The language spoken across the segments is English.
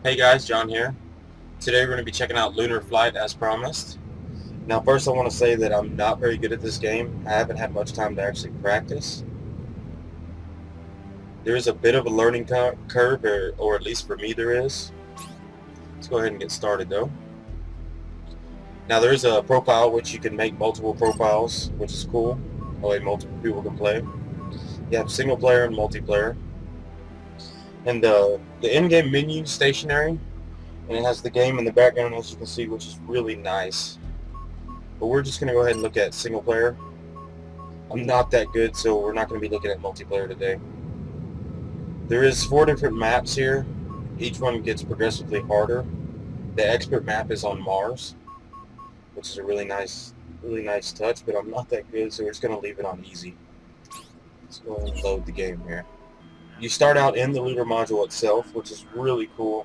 Hey guys, John here. Today we're going to be checking out Lunar Flight as promised. Now first I want to say that I'm not very good at this game. I haven't had much time to actually practice. There is a bit of a learning curve, or at least for me there is. Let's go ahead and get started though. Now there is a profile which you can make multiple profiles, which is cool. That way multiple people can play. You have single player and multiplayer. And the in-game menu is stationary, and it has the game in the background, as you can see, which is really nice. But we're just going to go ahead and look at single player. I'm not that good, so we're not going to be looking at multiplayer today. There is 4 different maps here. Each one gets progressively harder. The expert map is on Mars, which is a really nice touch, but I'm not that good, so we're just going to leave it on easy. Let's go ahead and load the game here. You start out in the Lunar module itself, which is really cool.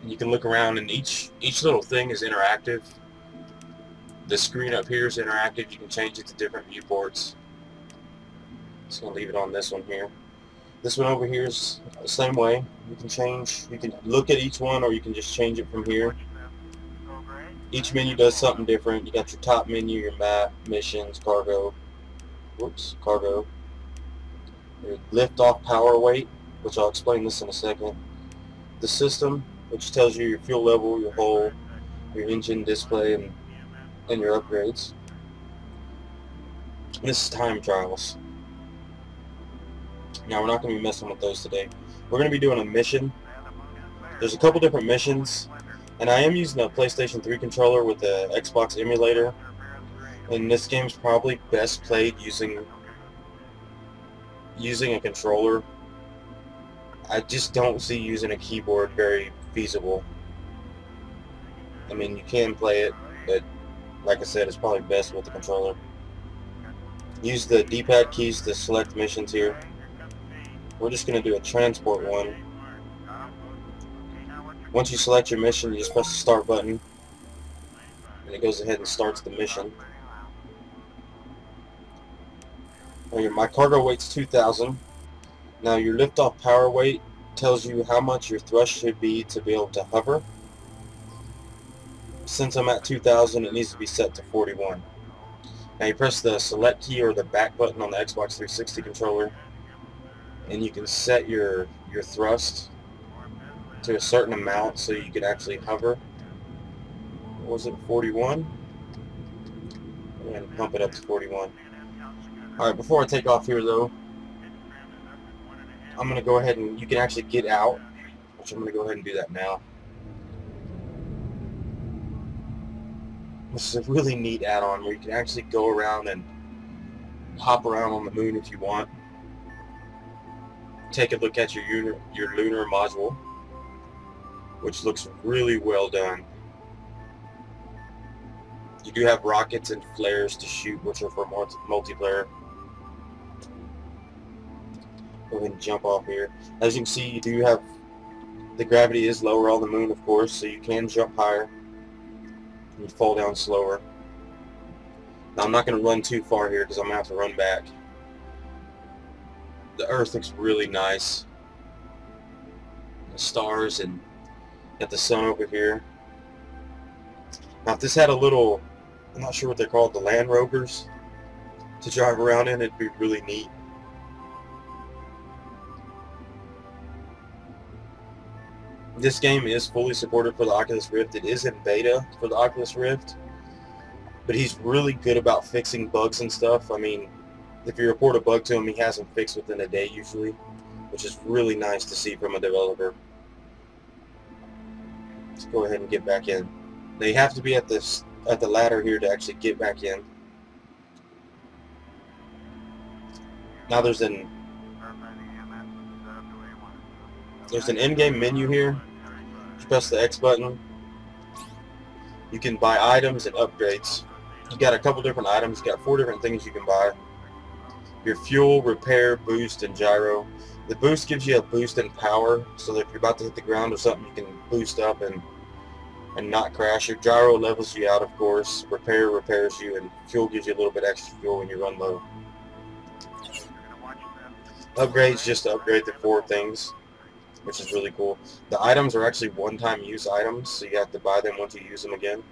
You can look around, and each little thing is interactive. The screen up here is interactive. You can change it to different viewports. Just gonna leave it on this one here. This one over here is the same way. You can look at each one, or you can just change it from here. Each menu does something different. You got your top menu, your map, missions, cargo. Cargo. Your lift-off power weight, which I'll explain this in a second. The system, which tells you your fuel level, your hull, your engine display, and your upgrades. And this is time trials. Now we're not going to be messing with those today. We're going to be doing a mission. There's a couple different missions, and I am using a PlayStation 3 controller with the Xbox emulator. And this game's probably best played using a controller. I just don't see using a keyboard very feasible. I mean, you can play it, but like I said, it's probably best with the controller. Use the D-pad keys to select missions here. We're just going to do a transport one. Once you select your mission, you just press the start button, and it goes ahead and starts the mission. My cargo weight's 2,000. Now your liftoff power weight tells you how much your thrust should be to be able to hover. Since I'm at 2,000, it needs to be set to 41. Now you press the select key or the back button on the Xbox 360 controller, and you can set your thrust to a certain amount so you can actually hover. What was it, 41? I'm going to pump it up to 41. Alright, before I take off here though, I'm going to go ahead and you can actually get out, which I'm going to go ahead and do that now. This is a really neat add-on where you can actually go around and hop around on the moon if you want. Take a look at your lunar module, which looks really well done. You do have rockets and flares to shoot, which are for multiplayer. Go ahead and jump off here. As you can see, you do have the gravity is lower on the moon, of course, so you can jump higher and you fall down slower. Now I'm not going to run too far here because I'm going to have to run back. The Earth looks really nice. The stars, and got the sun over here. Now if this had a little, I'm not sure what they're called, the Land Rovers to drive around in, it'd be really neat. This game is fully supported for the Oculus Rift. It is in beta for the Oculus Rift, but he's really good about fixing bugs and stuff. I mean, if you report a bug to him, he has them fixed within a day usually, which is really nice to see from a developer. Let's go ahead and get back in. Now you have to be at the ladder here to actually get back in. Now there's an in-game menu here. You press the X button. You can buy items and upgrades. You got a couple different items. You got 4 different things you can buy. Your fuel, repair, boost, and gyro. The boost gives you a boost in power, so that if you're about to hit the ground or something, you can boost up and not crash. Your gyro levels you out, of course. Repair repairs you, and fuel gives you a little bit extra fuel when you run low. Upgrades just to upgrade the 4 things. which is really cool. The items are actually one-time use items, so you have to buy them once you use them again.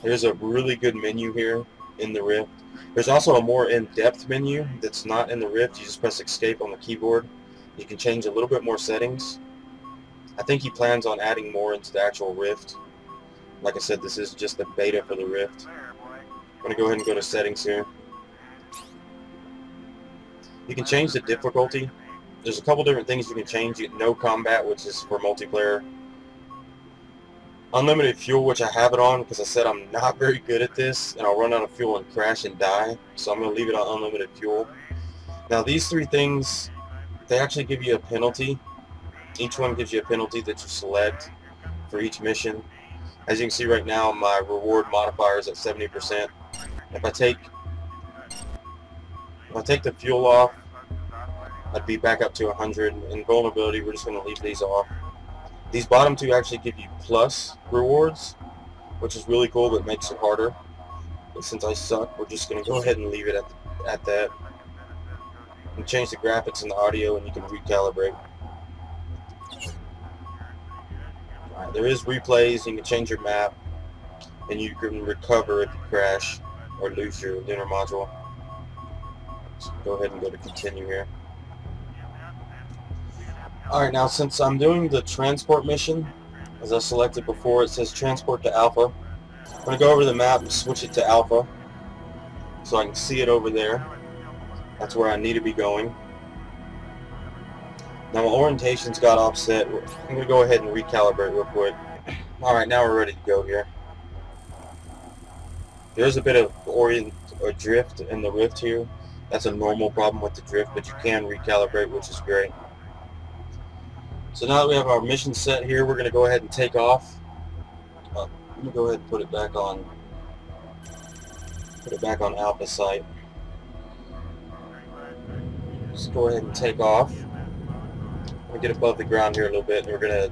There's a really good menu here in the Rift. There's also a more in-depth menu that's not in the Rift. You just press escape on the keyboard. You can change a little bit more settings. I think he plans on adding more into the actual Rift. Like I said, this is just the beta for the Rift. I'm going to go ahead and go to settings here. You can change the difficulty. There's a couple different things you can change. You get no combat, which is for multiplayer. Unlimited fuel, which I have it on because I said I'm not very good at this and I'll run out of fuel and crash and die. So I'm going to leave it on unlimited fuel. Now these three things, they actually give you a penalty. Each one gives you a penalty that you select for each mission. As you can see right now, my reward modifier is at 70%. If I take the fuel off, I'd be back up to 100. In vulnerability, we're just going to leave these off. These bottom two actually give you plus rewards, which is really cool, but makes it harder. But since I suck, we're just going to go ahead and leave it at that. You can change the graphics and the audio, and you can recalibrate. Alright, there is replays. You can change your map, and you can recover if you crash or lose your lunar module. So go ahead and go to continue here. Alright, now since I'm doing the transport mission, as I selected before, it says transport to Alpha. I'm going to go over the map and switch it to Alpha so I can see it over there. That's where I need to be going. Now my orientation's got offset. I'm going to go ahead and recalibrate real quick. Alright, now we're ready to go here. There's a bit of drift in the Rift here. That's a normal problem with the drift, but you can recalibrate, which is great. So now that we have our mission set here, we're going to go ahead and take off. Let me go ahead and put it back on Alpha site. Just go ahead and take off. We'll get above the ground here a little bit, and we're going to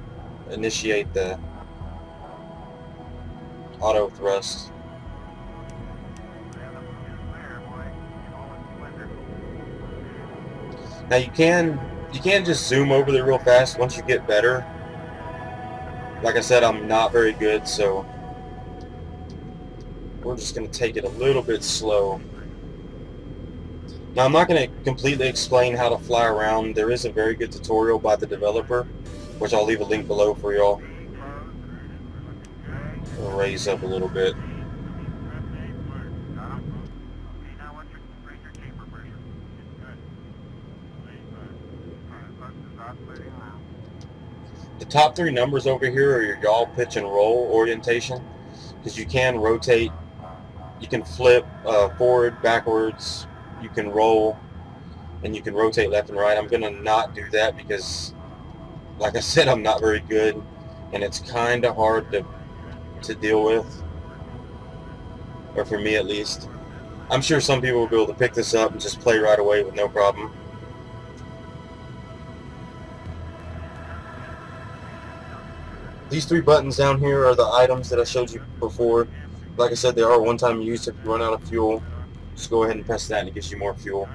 initiate the auto thrust. Now you can just zoom over there real fast once you get better. Like I said, I'm not very good, so we're just going to take it a little bit slow. Now I'm not going to completely explain how to fly around. There is a very good tutorial by the developer, which I'll leave a link below for y'all. I'll raise up a little bit. The top three numbers over here are your yaw, pitch, and roll orientation, because you can rotate, you can flip forward, backwards, you can roll, and you can rotate left and right. I'm going to not do that because, like I said, I'm not very good, and it's kind of hard to deal with, or for me at least. I'm sure some people will be able to pick this up and just play right away with no problem. These three buttons down here are the items that I showed you before. Like I said, they are one-time use. If you run out of fuel, just go ahead and press that and it gives you more fuel.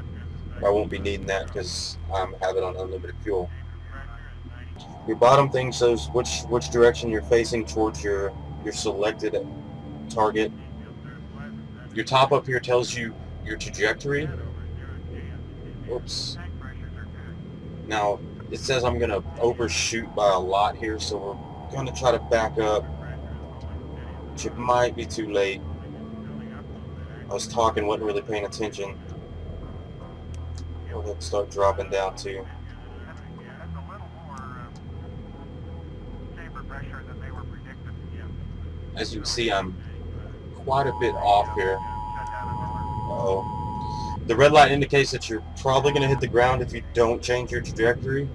I won't be needing that because I have it on unlimited fuel. Your bottom thing shows which direction you're facing towards your selected target. Your top up here tells you your trajectory. Oops. Now, it says I'm going to overshoot by a lot here, so we're going to try to back up, which it might be too late. I was talking, wasn't really paying attention. Go ahead and start dropping down too. As you can see, I'm quite a bit off here. Uh-oh. The red light indicates that you're probably going to hit the ground if you don't change your trajectory.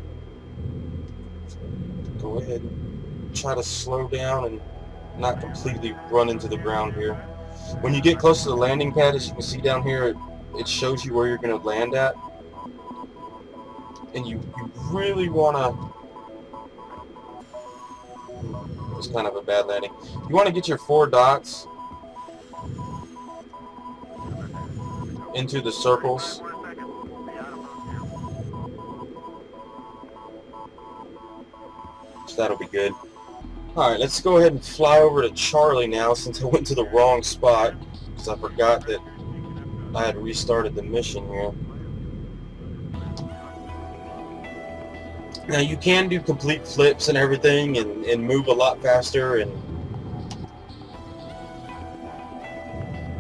Go ahead and try to slow down and not completely run into the ground here. When you get close to the landing pad, as you can see down here, it shows you where you're going to land at. And you really want to... It was kind of a bad landing. You want to get your 4 dots into the circles. So that'll be good. Alright, let's go ahead and fly over to Charlie now, since I went to the wrong spot, because I forgot that I had restarted the mission here. Now you can do complete flips and everything, and move a lot faster, and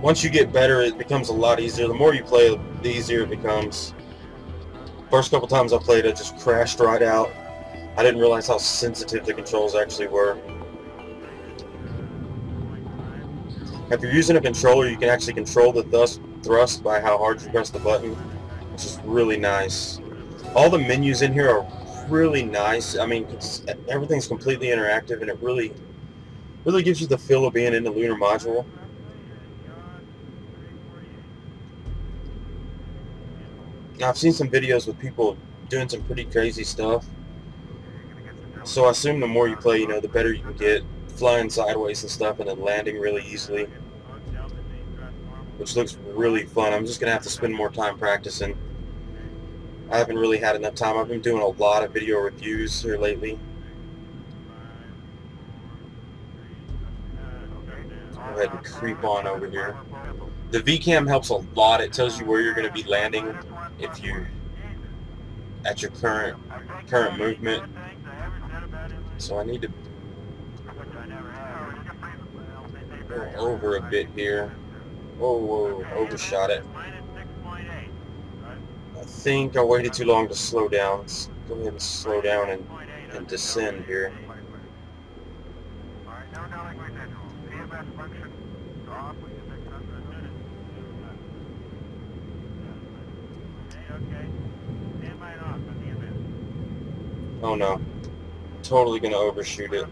once you get better it becomes a lot easier. The more you play, the easier it becomes. First couple times I played, I just crashed right out. I didn't realize how sensitive the controls actually were. If you're using a controller, you can actually control the thrust by how hard you press the button, which is really nice. All the menus in here are really nice. I mean, everything's completely interactive, and it really gives you the feel of being in the Lunar module. Now, I've seen some videos with people doing some pretty crazy stuff. So I assume the more you play, you know, the better you can get, flying sideways and stuff, and then landing really easily, which looks really fun. I'm just gonna have to spend more time practicing. I haven't really had enough time. I've been doing a lot of video reviews here lately. Let's go ahead and creep on over here. The VCam helps a lot. It tells you where you're going to be landing if you at your current movement. So I need to go over a bit here. Whoa, overshot it. I think I waited too long to slow down. Let's go ahead and slow down and descend here. Oh no, totally gonna overshoot it.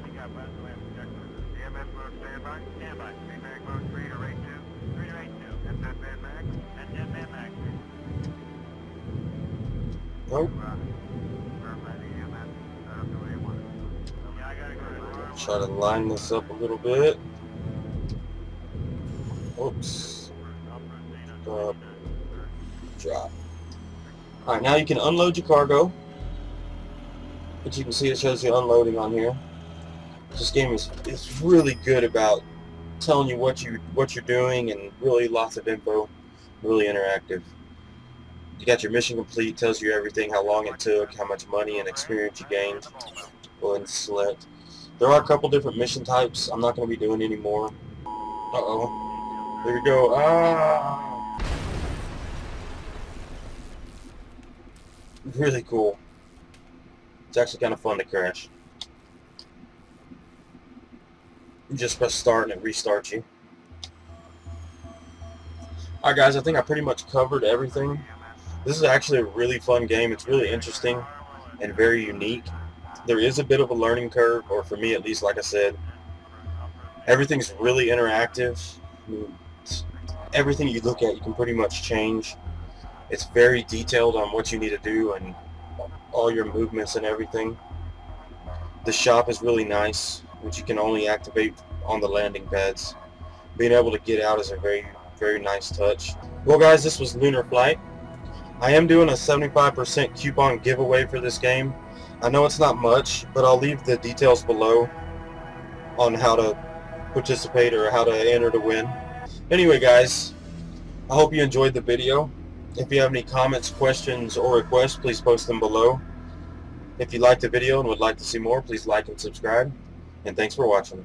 Nope. Try to line this up a little bit. Oops. Up. Drop. Alright, now you can unload your cargo. But you can see it shows you unloading on here. This game is really good about telling you what you're doing, and really lots of info, really interactive. You got your mission complete, tells you everything, how long it took, how much money and experience you gained. Go ahead and select. There are a couple different mission types. I'm not going to be doing any more. Uh-oh. There we go. Ah! Really cool. It's actually kind of fun to crash. You just press start and it restarts you. Alright guys, I think I pretty much covered everything. This is actually a really fun game. It's really interesting and very unique. There is a bit of a learning curve, or for me at least, like I said. Everything's really interactive. Everything you look at you can pretty much change. It's very detailed on what you need to do and all your movements and everything. The shop is really nice, which you can only activate on the landing pads. Being able to get out is a very, very nice touch. Well guys, this was Lunar Flight. I am doing a 75% coupon giveaway for this game. I know it's not much, but I'll leave the details below on how to participate or how to enter to win. Anyway guys, I hope you enjoyed the video. If you have any comments, questions, or requests, please post them below. If you liked the video and would like to see more, please like and subscribe. And thanks for watching.